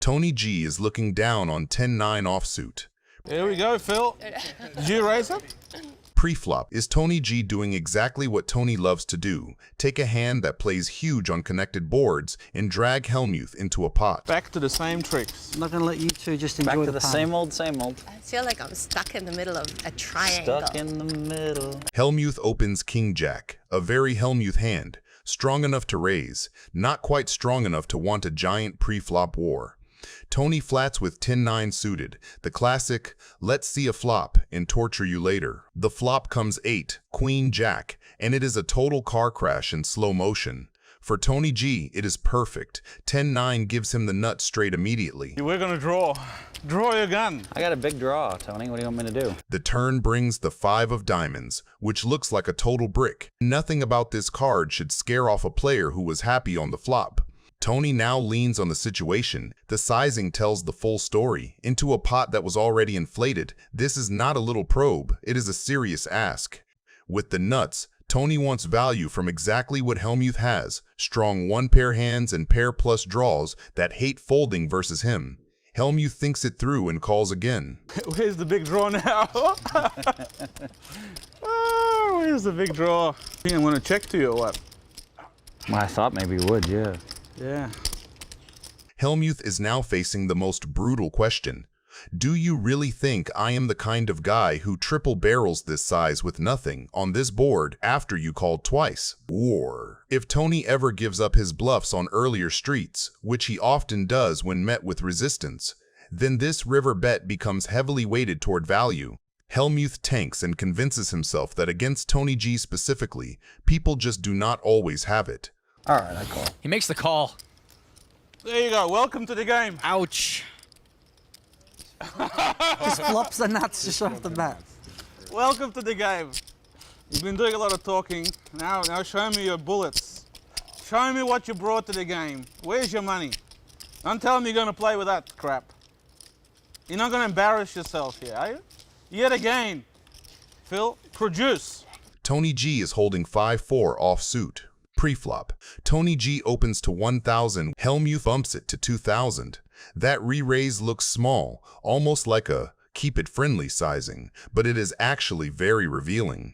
Tony G is looking down on 10-9 offsuit. Here we go, Phil. Did you raise it? Pre-flop is Tony G doing exactly what Tony loves to do, take a hand that plays huge on connected boards and drag Hellmuth into a pot. Back to the same tricks. I'm not going to let you two just enjoy Back to the same old, same old. I feel like I'm stuck in the middle of a triangle. Stuck in the middle. Hellmuth opens King-Jack, a very Hellmuth hand, strong enough to raise, not quite strong enough to want a giant pre-flop war. Tony flats with 10-9 suited, the classic, let's see a flop and torture you later. The flop comes 8, Queen-Jack, and it is a total car crash in slow motion. For Tony G, it is perfect. 10-9 gives him the nut straight immediately. We're gonna draw. Draw your gun. I got a big draw, Tony. What do you want me to do? The turn brings the 5 of diamonds, which looks like a total brick. Nothing about this card should scare off a player who was happy on the flop. Tony now leans on the situation. The sizing tells the full story. Into a pot that was already inflated. This is not a little probe, it is a serious ask. With the nuts, Tony wants value from exactly what Hellmuth has, strong one-pair hands and pair plus draws that hate folding versus him. Hellmuth thinks it through and calls again. Where's the big draw now? Oh, where's the big draw? You I'm gonna check to you or what? Well, I thought maybe you would, yeah. Yeah. Hellmuth is now facing the most brutal question. Do you really think I am the kind of guy who triple barrels this size with nothing on this board after you called twice? Or if Tony ever gives up his bluffs on earlier streets, which he often does when met with resistance, then this river bet becomes heavily weighted toward value. Hellmuth tanks and convinces himself that against Tony G specifically, people just do not always have it. All right, I call. He makes the call. There you go. Welcome to the game. Ouch. Just flops the nuts just off the bat. Welcome to the game. You've been doing a lot of talking. Now show me your bullets. Show me what you brought to the game. Where's your money? Don't tell me you're going to play with that crap. You're not going to embarrass yourself here, are you? Yet again. Phil, produce. Tony G is holding 5-4 offsuit. Pre-flop, Tony G opens to 1,000, Hellmuth bumps it to 2,000. That re-raise looks small, almost like a keep-it-friendly sizing, but it is actually very revealing.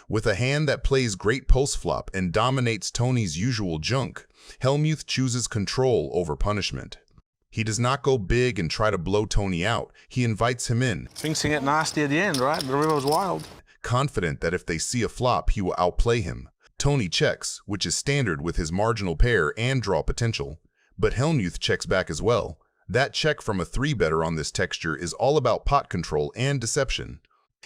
With a hand that plays great post-flop and dominates Tony's usual junk, Hellmuth chooses control over punishment. He does not go big and try to blow Tony out, he invites him in. Things can get nasty at the end, right? The river was wild. Confident that if they see a flop, he will outplay him. Tony checks, which is standard with his marginal pair and draw potential, but Hellmuth checks back as well. That check from a 3-better on this texture is all about pot control and deception.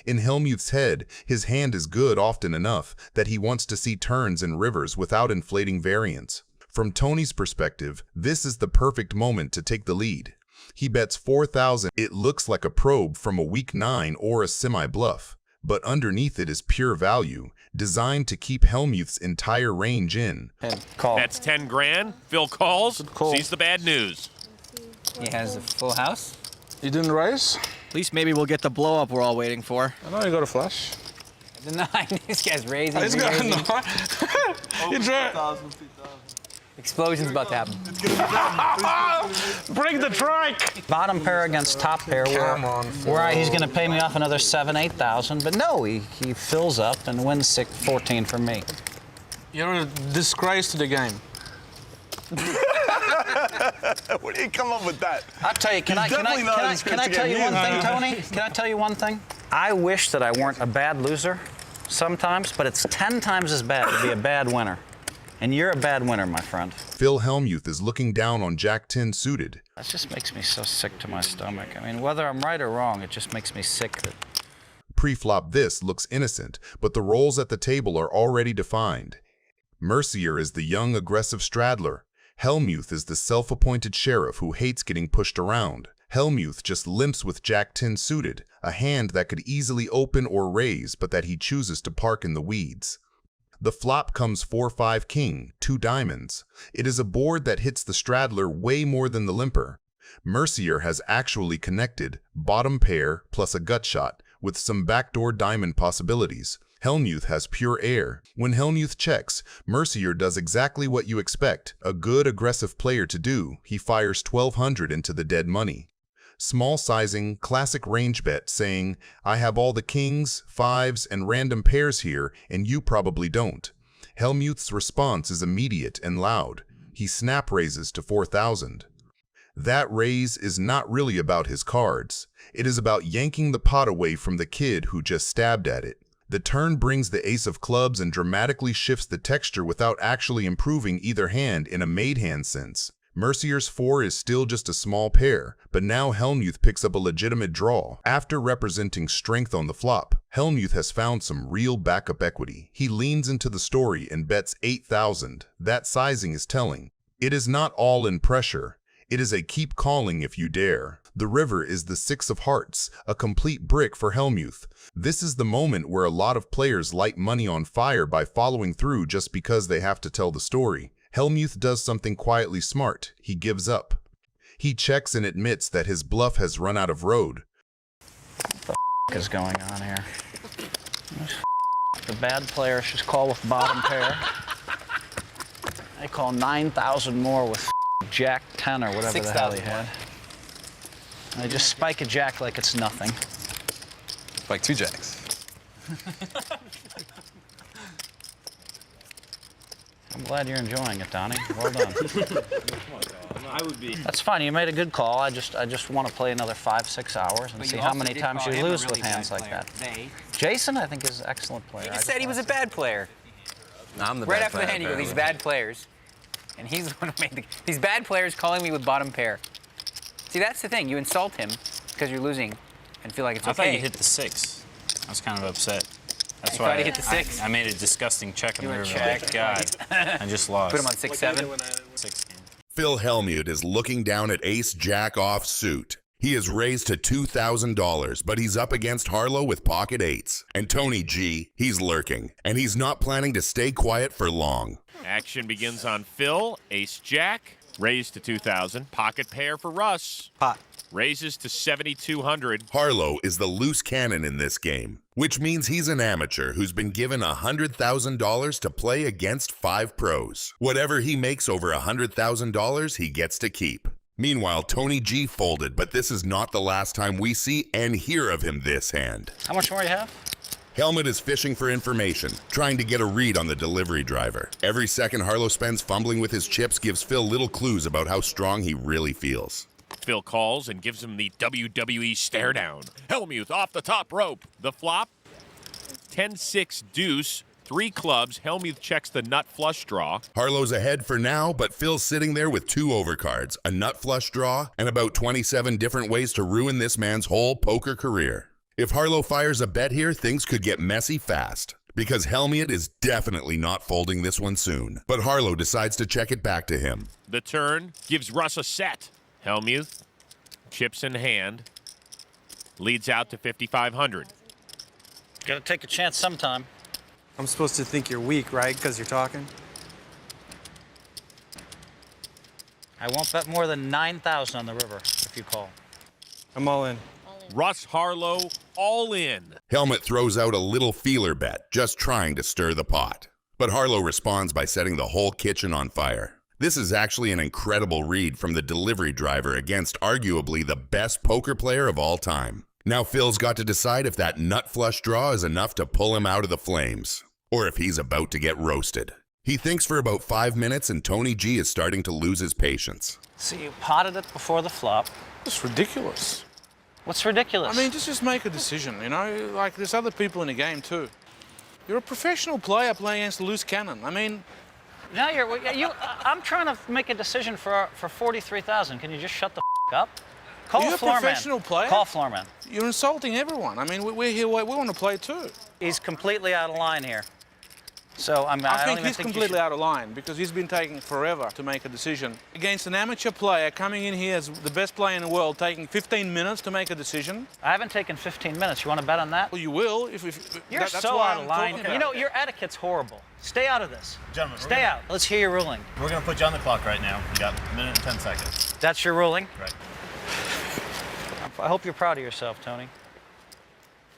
In Hellmuth's head, his hand is good often enough that he wants to see turns and rivers without inflating variance. From Tony's perspective, this is the perfect moment to take the lead. He bets 4,000. It looks like a probe from a weak 9 or a semi-bluff, but underneath it is pure value, designed to keep Hellmuth's entire range in. Call. That's 10 grand. Phil calls, call. sees the bad news. He has a full house. You didn't raise? At least maybe we'll get the blow up we're all waiting for. I know you got a flush. The 9. This guy's raising. He's got a raising. 9. You drew. Explosion's about to happen. Bring the trike. Bottom pair against top pair. Where he's going to pay me off another 7,000, 8,000, but no, he fills up and wins 14 for me. You're a disgrace to the game. Where did he come up with that? I'll tell you, can I tell you one thing, Tony? Can I tell you one thing? I wish that I weren't a bad loser sometimes, but it's 10 times as bad to be a bad winner. And you're a bad winner, my friend. Phil Hellmuth is looking down on Jack 10 suited. That just makes me so sick to my stomach. I mean, whether I'm right or wrong, it just makes me sick. Pre-flop this looks innocent, but the roles at the table are already defined. Mercier is the young, aggressive straddler. Hellmuth is the self-appointed sheriff who hates getting pushed around. Hellmuth just limps with Jack 10 suited, a hand that could easily open or raise, but that he chooses to park in the weeds. The flop comes 4-5 king, 2 diamonds. It is a board that hits the straddler way more than the limper. Mercier has actually connected, bottom pair plus a gut shot, with some backdoor diamond possibilities. Hellmuth has pure air. When Hellmuth checks, Mercier does exactly what you expect a good aggressive player to do. He fires 1,200 into the dead money. Small sizing, classic range bet saying, I have all the kings, fives, and random pairs here, and you probably don't. Hellmuth's response is immediate and loud. He snap raises to 4,000. That raise is not really about his cards. It is about yanking the pot away from the kid who just stabbed at it. The turn brings the ace of clubs and dramatically shifts the texture without actually improving either hand in a made hand sense. Mercier's 4 is still just a small pair, but now Hellmuth picks up a legitimate draw. After representing strength on the flop, Hellmuth has found some real backup equity. He leans into the story and bets 8,000. That sizing is telling. It is not all in pressure. It is a keep calling if you dare. The river is the 6 of hearts, a complete brick for Hellmuth. This is the moment where a lot of players light money on fire by following through just because they have to tell the story. Hellmuth does something quietly smart. He gives up. He checks and admits that his bluff has run out of road. What the is going on here? The bad player should call with bottom pair. I call 9,000 more with Jack 10 or whatever the hell he had. I just spike a jack like it's nothing. Like 2 jacks. I'm glad you're enjoying it, Donnie. Well done. That's fine. You made a good call. I just want to play another 5-6 hours and see how many times you lose with hands like that. Jason, I think, is an excellent player. He just said he was a bad player. I'm the Right bad after player, the hand, you go, these apparently. bad players. And he's the one who made these bad players calling me with bottom pair. See, that's the thing. You insult him because you're losing and feel like it's okay. I thought you hit the 6. I was kind of upset. That's You why thought he hit the 6? I made a disgusting check in You the went river. check. Like, God, I just lost. Put him on 6-7. 6 game. Phil Hellmuth is looking down at ace-jack off suit. He is raised to $2,000, but he's up against Harlow with pocket 8s. And Tony G, he's lurking, and he's not planning to stay quiet for long. Action begins on Phil. Ace-jack. Raised to 2,000. Pocket pair for Russ. Pot. Raises to 7,200. Harlow is the loose cannon in this game, which means he's an amateur who's been given $100,000 to play against 5 pros. Whatever he makes over $100,000, he gets to keep. Meanwhile, Tony G folded, but this is not the last time we see and hear of him this hand. How much more do you have? Hellmuth is fishing for information, trying to get a read on the delivery driver. Every second Harlow spends fumbling with his chips gives Phil little clues about how strong he really feels. Phil calls and gives him the WWE stare down. Hellmuth off the top rope. The flop, 10-6 deuce, 3 clubs. Hellmuth checks the nut flush draw. Harlow's ahead for now, but Phil's sitting there with 2 overcards, a nut flush draw, and about 27 different ways to ruin this man's whole poker career. If Harlow fires a bet here, things could get messy fast, because Hellmuth is definitely not folding this one soon. But Harlow decides to check it back to him. The turn gives Russ a set. Hellmuth, chips in hand, leads out to 5,500. Gotta take a chance sometime. I'm supposed to think you're weak, right? Because you're talking? I won't bet more than 9,000 on the river if you call. I'm all in. Russ Harlow, all in. Hellmuth throws out a little feeler bet, just trying to stir the pot. But Harlow responds by setting the whole kitchen on fire. This is actually an incredible read from the delivery driver against arguably the best poker player of all time. Now Phil's got to decide if that nut flush draw is enough to pull him out of the flames, or if he's about to get roasted. He thinks for about 5 minutes and Tony G is starting to lose his patience. So you potted it before the flop. It's ridiculous. What's ridiculous? I mean, just make a decision, you know? Like, there's other people in the game, too. You're a professional player playing against a loose cannon. I mean... Now I'm trying to make a decision for 43,000. Can you just shut the up? Call You're a a floor professional man. player. Call floor man. You're insulting everyone. I mean, we're here, we want to play, too. He's completely out of line here. So, I think he's completely out of line because he's been taking forever to make a decision. Against an amateur player coming in here as the best player in the world, taking 15 minutes to make a decision. I haven't taken 15 minutes. You want to bet on that? Well, you will. You're that's so why out of I'm line. talking about You know, it. your etiquette's horrible. Stay out of this. Gentlemen, Stay out. Let's hear your ruling. We're going to put you on the clock right now. You got 1 minute and 10 seconds. That's your ruling? Right. I hope you're proud of yourself, Tony.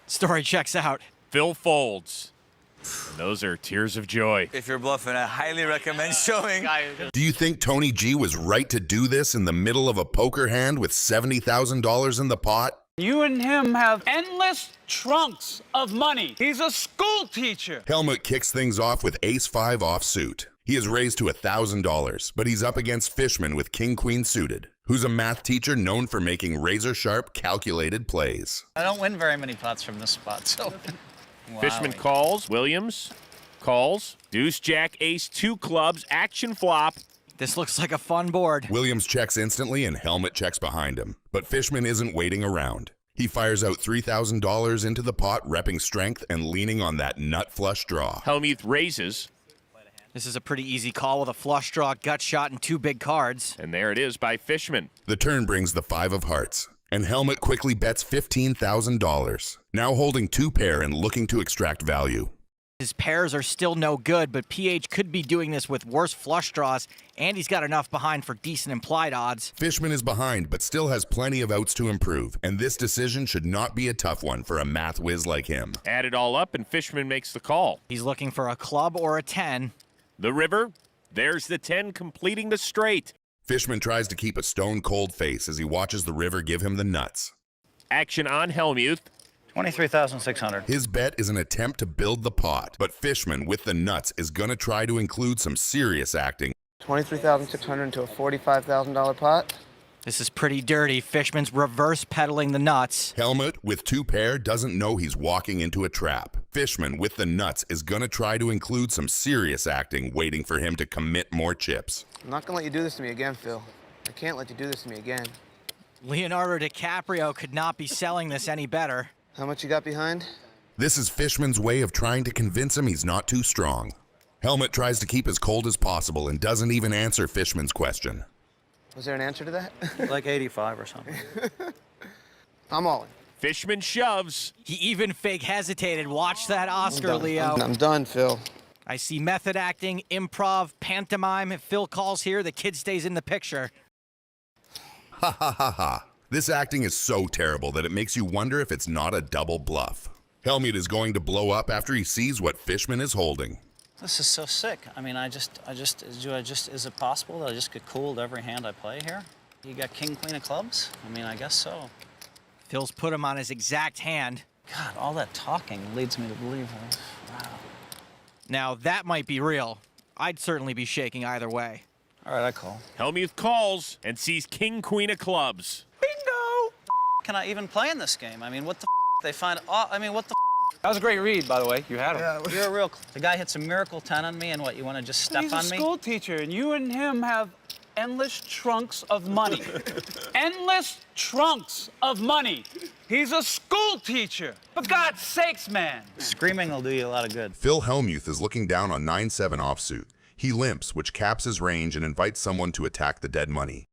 Story checks out. Phil folds. And those are tears of joy. If you're bluffing, I highly recommend showing. Do you think Tony G was right to do this in the middle of a poker hand with $70,000 in the pot? You and him have endless trunks of money. He's a school teacher. Hellmuth kicks things off with ace-5 offsuit. He is raised to $1,000, but he's up against Fishman with king-queen suited, who's a math teacher known for making razor-sharp, calculated plays. I don't win very many pots from this spot, so. Fishman calls. Williams calls. Deuce, jack, ace, 2 clubs, action flop. This looks like a fun board. Williams checks instantly and Hellmuth checks behind him, but Fishman isn't waiting around. He fires out $3,000 into the pot, repping strength and leaning on that nut flush draw. Hellmuth raises. This is a pretty easy call with a flush draw, gut shot, and 2 big cards. And there it is by Fishman. The turn brings the 5 of hearts, and Hellmuth quickly bets $15,000, now holding 2 pair and looking to extract value. His pairs are still no good, but PH could be doing this with worse flush draws, and he's got enough behind for decent implied odds. Fishman is behind, but still has plenty of outs to improve, and this decision should not be a tough one for a math whiz like him. Add it all up, and Fishman makes the call. He's looking for a club or a 10. The river. There's the 10 completing the straight. Fishman tries to keep a stone-cold face as he watches the river give him the nuts. Action on Hellmuth. 23,600. His bet is an attempt to build the pot, but Fishman with the nuts is going to try to include some serious acting. 23,600 into a $45,000 pot. This is pretty dirty. Fishman's reverse pedaling the nuts. Hellmuth with 2 pair doesn't know he's walking into a trap. Fishman with the nuts is going to try to include some serious acting, waiting for him to commit more chips. I'm not going to let you do this to me again, Phil. I can't let you do this to me again. Leonardo DiCaprio could not be selling this any better. How much you got behind? This is Fishman's way of trying to convince him he's not too strong. Hellmuth tries to keep as cold as possible and doesn't even answer Fishman's question. Was there an answer to that? Like 85 or something. I'm all in. Fishman shoves. He even fake hesitated. Watch that Oscar, Leo. I'm done, Phil. I see method acting, improv, pantomime. If Phil calls here, the kid stays in the picture. Ha ha ha ha. This acting is so terrible that it makes you wonder if it's not a double bluff. Hellmuth is going to blow up after he sees what Fishman is holding. This is so sick. I mean, is it possible that I just get cooled every hand I play here? You got king, queen of clubs? I mean, I guess so. Phil's put him on his exact hand. God, all that talking leads me to believe. Wow. Now, that might be real. I'd certainly be shaking either way. All right, I call. Hellmuth calls and sees king, queen of clubs. Bingo! Can I even play in this game? I mean, what the they find? I mean, what the That was a great read, by the way. You had him. Yeah. You're a real. The guy hits a miracle 10 on me, and what? You want to just step He's on a me? school teacher, and you and him have endless trunks of money. Endless trunks of money. He's a school teacher. For God's sakes, man. Screaming will do you a lot of good. Phil Hellmuth is looking down on 9-7 offsuit. He limps, which caps his range and invites someone to attack the dead money.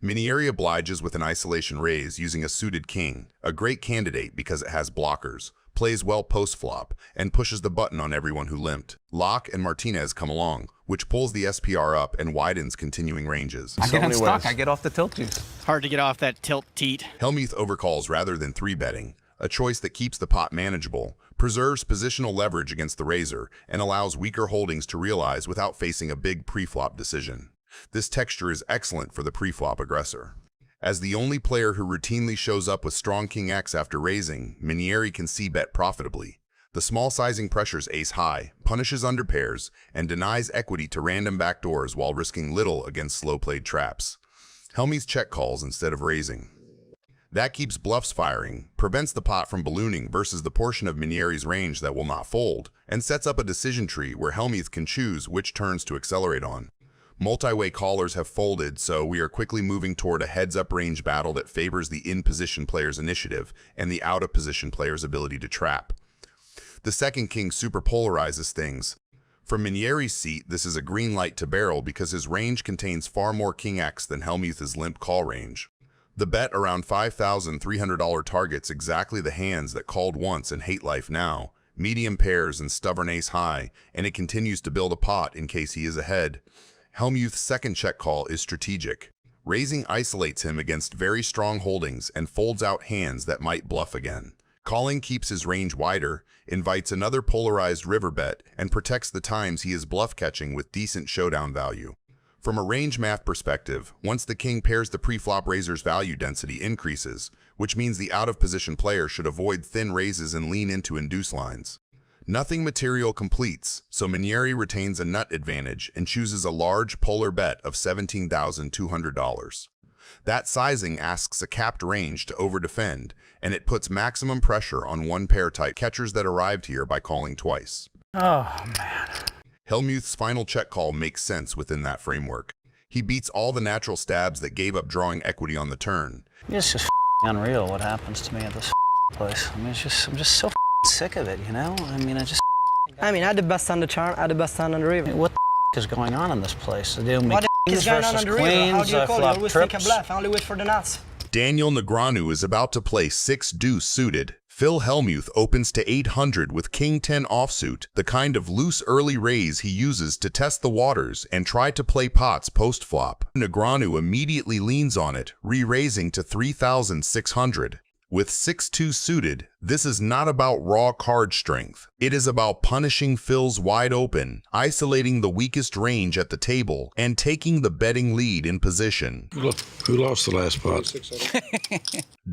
Minieri obliges with an isolation raise using a suited king, a great candidate because it has blockers, plays well post-flop, and pushes the button on everyone who limped. Locke and Martinez come along, which pulls the SPR up and widens continuing ranges. I get unstuck. I get off the tilt juice. Hard to get off that tilt teat. Hellmuth overcalls rather than 3-betting, a choice that keeps the pot manageable, preserves positional leverage against the raiser, and allows weaker holdings to realize without facing a big pre-flop decision. This texture is excellent for the pre-flop aggressor. As the only player who routinely shows up with strong King X after raising, Minieri can c-bet profitably. The small sizing pressures ace high, punishes underpairs, and denies equity to random backdoors while risking little against slow-played traps. Hellmuth check calls instead of raising. That keeps bluffs firing, prevents the pot from ballooning versus the portion of Minieri's range that will not fold, and sets up a decision tree where Hellmuth can choose which turns to accelerate on. Multi-way callers have folded, so we are quickly moving toward a heads-up range battle that favors the in-position player's initiative and the out-of-position player's ability to trap. The second king super polarizes things. From Minieri's seat, this is a green light to barrel because his range contains far more King X than Hellmuth's limp call range. The bet around $5,300 targets exactly the hands that called once and hate life now, medium pairs and stubborn ace high, and it continues to build a pot in case he is ahead. Hellmuth's second check call is strategic. Raising isolates him against very strong holdings and folds out hands that might bluff again. Calling keeps his range wider, invites another polarized river bet, and protects the times he is bluff catching with decent showdown value. From a range math perspective, once the king pairs, the pre-flop raiser's value density increases, which means the out-of-position player should avoid thin raises and lean into induce lines. Nothing material completes, so Minieri retains a nut advantage and chooses a large polar bet of $17,200. That sizing asks a capped range to overdefend, and it puts maximum pressure on one-pair type catchers that arrived here by calling twice. Oh, man. Hellmuth's final check call makes sense within that framework. He beats all the natural stabs that gave up drawing equity on the turn. It's just unreal what happens to me at this place. I mean, I'm just so sick of it, you know? I mean, I had the best hand of chart, I had the best hand on the river. I mean, what the is going on in this place? They do me kings versus queens, How do you call it? I always trips. take a bluff. I only wait for the nuts. Daniel Negreanu is about to play 6 deuce suited. Phil Hellmuth opens to 800 with king 10 offsuit, the kind of loose early raise he uses to test the waters and try to play pots post-flop. Negreanu immediately leans on it, re-raising to 3,600. With 6-2 suited, this is not about raw card strength. It is about punishing Phil's wide open, isolating the weakest range at the table, and taking the betting lead in position. Who lost the last pot?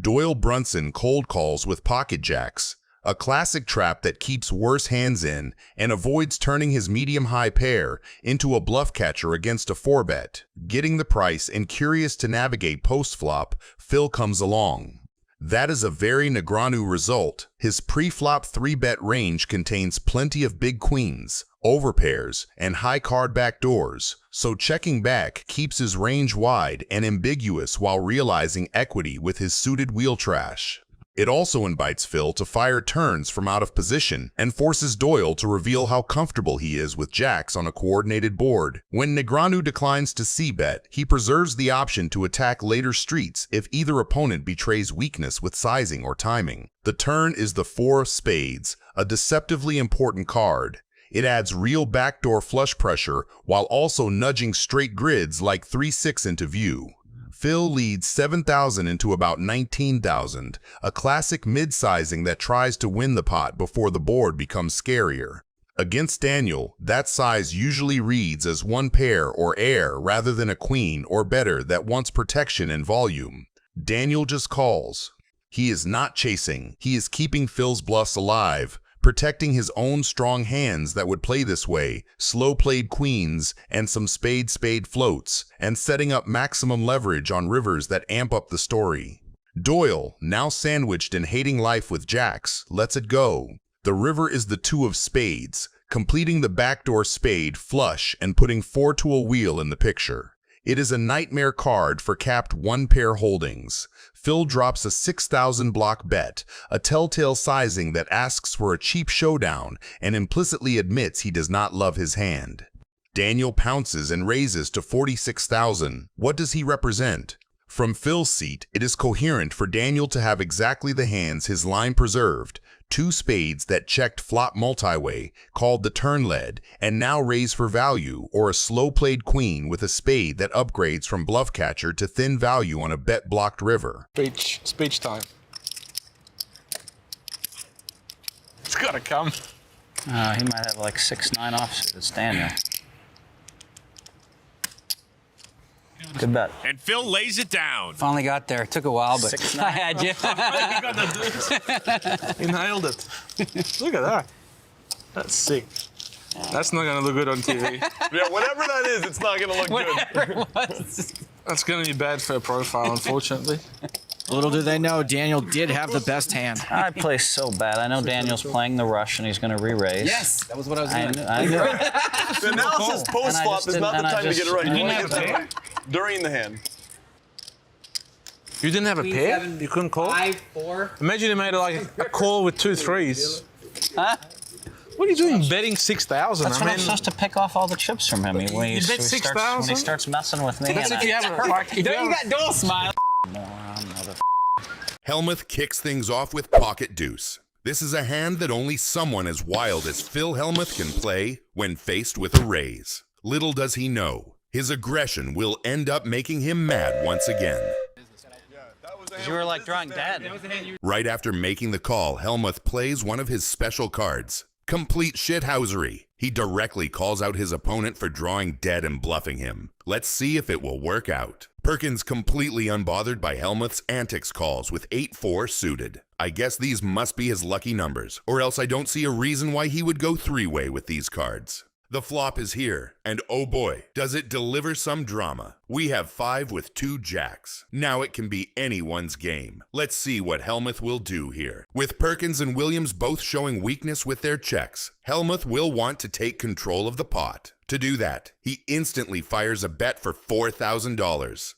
Doyle Brunson cold calls with pocket jacks, a classic trap that keeps worse hands in and avoids turning his medium-high pair into a bluff catcher against a 4-bet. Getting the price and curious to navigate post-flop, Phil comes along. That is a very Negreanu result. His pre-flop 3-bet range contains plenty of big queens, overpairs, and high card backdoors, so checking back keeps his range wide and ambiguous while realizing equity with his suited wheel trash. It also invites Phil to fire turns from out of position and forces Doyle to reveal how comfortable he is with jacks on a coordinated board. When Negreanu declines to c-bet, he preserves the option to attack later streets if either opponent betrays weakness with sizing or timing. The turn is the 4 of spades, a deceptively important card. It adds real backdoor flush pressure while also nudging straight grids like 3-6 into view. Phil leads 7,000 into about 19,000, a classic mid-sizing that tries to win the pot before the board becomes scarier. Against Daniel, that size usually reads as 1 pair or air rather than a queen or better that wants protection and volume. Daniel just calls. He is not chasing, he is keeping Phil's bluffs alive, protecting his own strong hands that would play this way, slow-played queens and some spade floats, and setting up maximum leverage on rivers that amp up the story. Doyle, now sandwiched in hating life with jacks, lets it go. The river is the 2 of spades, completing the backdoor spade flush and putting 4 to a wheel in the picture. It is a nightmare card for capped 1-pair holdings. Phil drops a 6,000 block bet, a telltale sizing that asks for a cheap showdown and implicitly admits he does not love his hand. Daniel pounces and raises to 46,000. What does he represent? From Phil's seat, it is coherent for Daniel to have exactly the hands his line preserved, 2 spades that checked flop multi-way, called the turn lead, and now raise for value, or a slow-played queen with a spade that upgrades from bluff catcher to thin value on a bet-blocked river. Speech time. It's gotta come. He might have like 6-9 offsuit. It's Daniel. Good bet. And Phil lays it down. Finally got there. Took a while, but I had you. He nailed it. Look at that. That's sick. That's not gonna look good on TV. Yeah, whatever that is, it's not gonna look Whatever good. it was. That's gonna be bad for a profile, unfortunately. Little do they know, Daniel did have the best hand. I play so bad. I know Daniel's playing the rush and he's going to re-raise. Yes, that was what I was doing. I knew it. The analysis post-flop is not the time to get it right. You want to get it during the hand. You didn't have a pair? You couldn't call? 5-4. Imagine you made like a call with 2 3s. Huh? What are you doing betting 6,000? That's when I'm supposed to pick off all the chips from him. When he starts messing with me. That's if you have a, like, Don't you got dual smile? Hellmuth kicks things off with pocket deuce. This is a hand that only someone as wild as Phil Hellmuth can play when faced with a raise. Little does he know, his aggression will end up making him mad once again. You were like drawing dead. Right after making the call, Hellmuth plays one of his special cards. Complete shithousery. He directly calls out his opponent for drawing dead and bluffing him. Let's see if it will work out. Perkins completely unbothered by Hellmuth's antics calls with 8-4 suited. I guess these must be his lucky numbers, or else I don't see a reason why he would go three-way with these cards. The flop is here, and oh boy, does it deliver some drama. We have 5 with 2 jacks. Now it can be anyone's game. Let's see what Hellmuth will do here. With Perkins and Williams both showing weakness with their checks, Hellmuth will want to take control of the pot. To do that, he instantly fires a bet for $4,000.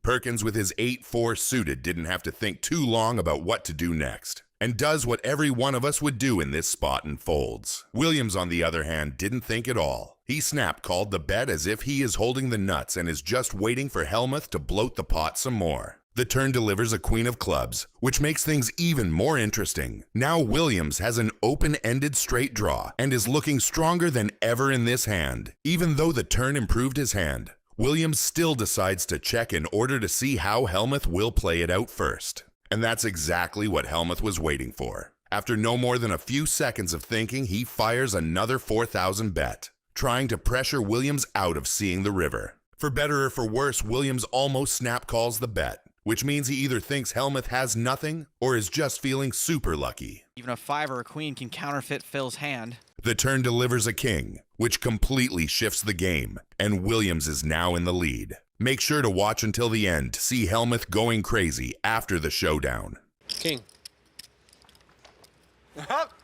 Perkins with his 8-4 suited didn't have to think too long about what to do next, and does what every one of us would do in this spot and folds. Williams, on the other hand, didn't think at all. He snap-called the bet as if he is holding the nuts and is just waiting for Hellmuth to bloat the pot some more. The turn delivers a queen of clubs, which makes things even more interesting. Now Williams has an open-ended straight draw and is looking stronger than ever in this hand. Even though the turn improved his hand, Williams still decides to check in order to see how Hellmuth will play it out first. And that's exactly what Hellmuth was waiting for. After no more than a few seconds of thinking, he fires another 4,000 bet, trying to pressure Williams out of seeing the river. For better or for worse, Williams almost snap calls the bet, which means he either thinks Hellmuth has nothing or is just feeling super lucky. Even a 5 or a queen can counterfeit Phil's hand. The turn delivers a king, which completely shifts the game, and Williams is now in the lead. Make sure to watch until the end to see Hellmuth going crazy after the showdown. King.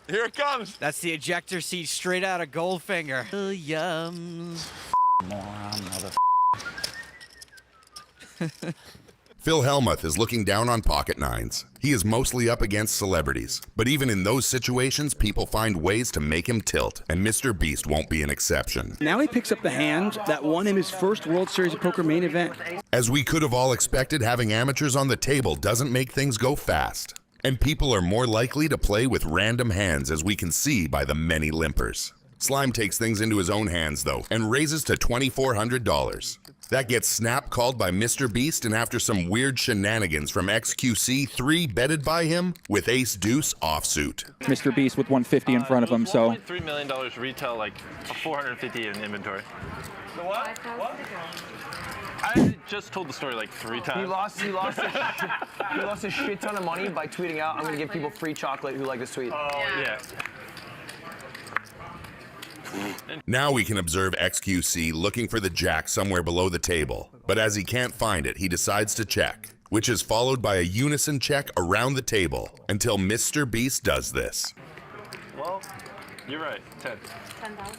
Here it comes. That's the ejector seat straight out of Goldfinger. Williams. Moron, mother. Phil Hellmuth is looking down on pocket nines. He is mostly up against celebrities, but even in those situations, people find ways to make him tilt, and Mr. Beast won't be an exception. Now he picks up the hand that won him his first World Series of Poker main event. As we could have all expected, having amateurs on the table doesn't make things go fast, and people are more likely to play with random hands, as we can see by the many limpers. Slime takes things into his own hands, though, and raises to $2,400. That gets snap called by Mr. Beast, and after some weird shenanigans from XQC, 3 betted by him with ace-deuce offsuit. Mr. Beast with 150 in front of him, so... $1.3 million retail, like 450 in inventory. The what? I just told the story like 3 times. He lost a shit ton of money by tweeting out, I'm going to give people free chocolate who like this tweet. Oh, yeah. Now we can observe XQC looking for the jack somewhere below the table, but as he can't find it, he decides to check, which is followed by a unison check around the table until Mr. Beast does this. Well, you're right, 10. 10,000.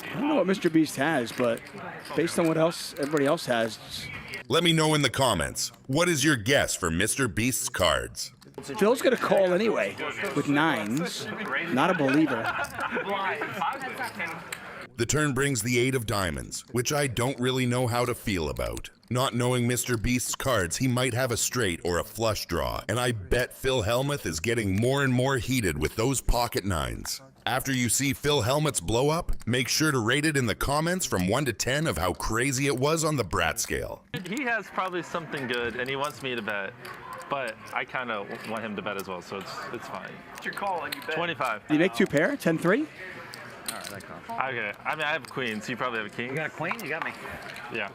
I don't know what Mr. Beast has, but based on what else everybody else has... Let me know in the comments, what is your guess for Mr. Beast's cards? Phil's gonna call anyway, with 9s. Not a believer. The turn brings the 8 of diamonds, which I don't really know how to feel about. Not knowing Mr. Beast's cards, he might have a straight or a flush draw, and I bet Phil Hellmuth is getting more and more heated with those pocket 9s. After you see Phil Hellmuth's blow up, make sure to rate it in the comments from 1 to 10 of how crazy it was on the Brat scale. He has probably something good, and he wants me to bet. But I kind of want him to bet as well, so it's fine. What's your call and you bet? 25. You make 2 pair? 10-3? All right, that counts. Okay. I mean, I have a queen, so you probably have a king. You got a queen? You got me. Yeah.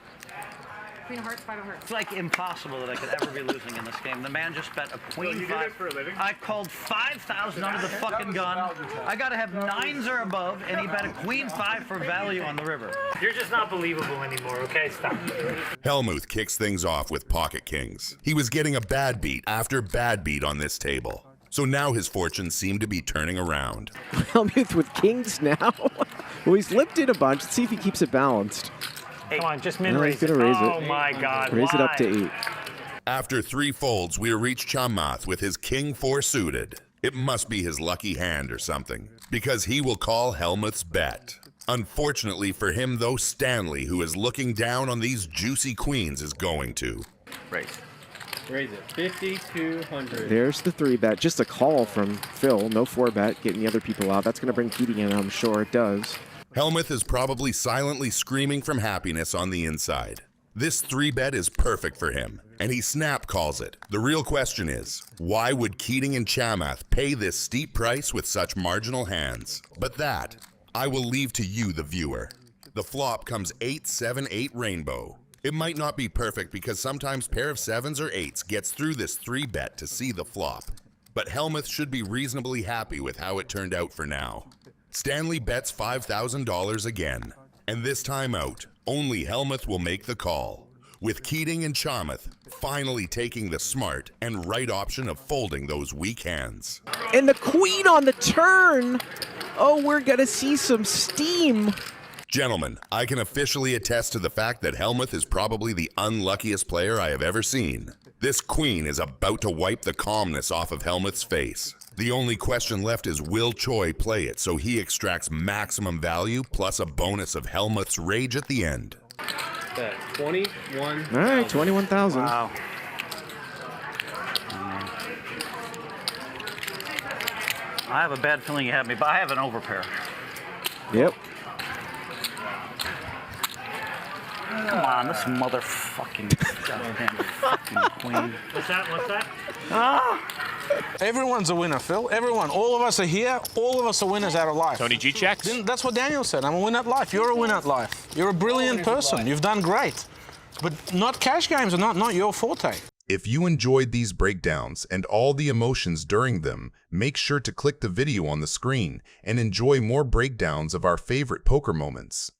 Queen of hearts, 5 of hearts. It's like impossible that I could ever be losing in this game. The man just bet a queen. You do that for a living? I called 5,000 under the fucking gun. I gotta have 9s or above, and he bet a queen 5 for value on the river. You're just not believable anymore, okay? Stop. Hellmuth kicks things off with pocket kings. He was getting a bad beat after bad beat on this table, so now his fortunes seem to be turning around. Hellmuth with kings now? Well, he's lipped it a bunch. Let's see if he keeps it balanced. Hey, come on, just min-raise he's gonna raise it. Oh my God, Raise it up to 8. After 3 folds, we reach Chamath with his king 4 suited. It must be his lucky hand or something, because he will call Hellmuth's bet. Unfortunately for him, though, Stanley, who is looking down on these juicy queens, is going to. Raise it. 5,200. There's the 3 bet. Just a call from Phil. No 4 bet. Getting the other people out. That's going to bring Keating in, I'm sure it does. Hellmuth is probably silently screaming from happiness on the inside. This 3-bet is perfect for him, and he snap calls it. The real question is, why would Keating and Chamath pay this steep price with such marginal hands? But that, I will leave to you, the viewer. The flop comes 8-7-8 rainbow. It might not be perfect because sometimes pair of 7s or 8s gets through this 3-bet to see the flop. But Hellmuth should be reasonably happy with how it turned out for now. Stanley bets $5,000 again. And this time out, only Hellmuth will make the call, with Keating and Chamath finally taking the smart and right option of folding those weak hands. And the queen on the turn. Oh, we're going to see some steam. Gentlemen, I can officially attest to the fact that Hellmuth is probably the unluckiest player I have ever seen. This queen is about to wipe the calmness off of Hellmuth's face. The only question left is, will Choi play it so he extracts maximum value plus a bonus of Hellmuth's rage at the end? Bet 21. All right, 21,000. Wow. I have a bad feeling you have me, but I have an overpair. Yep. Come on, this motherfucking goddamn fucking queen. What's that? What's that? Everyone's a winner, Phil. Everyone. All of us are here. All of us are winners out of life. Tony G checks. That's what Daniel said. I'm a winner at life. You're a winner at life. You're a brilliant person. You've done great. But not cash games are not your forte. If you enjoyed these breakdowns and all the emotions during them, make sure to click the video on the screen and enjoy more breakdowns of our favorite poker moments.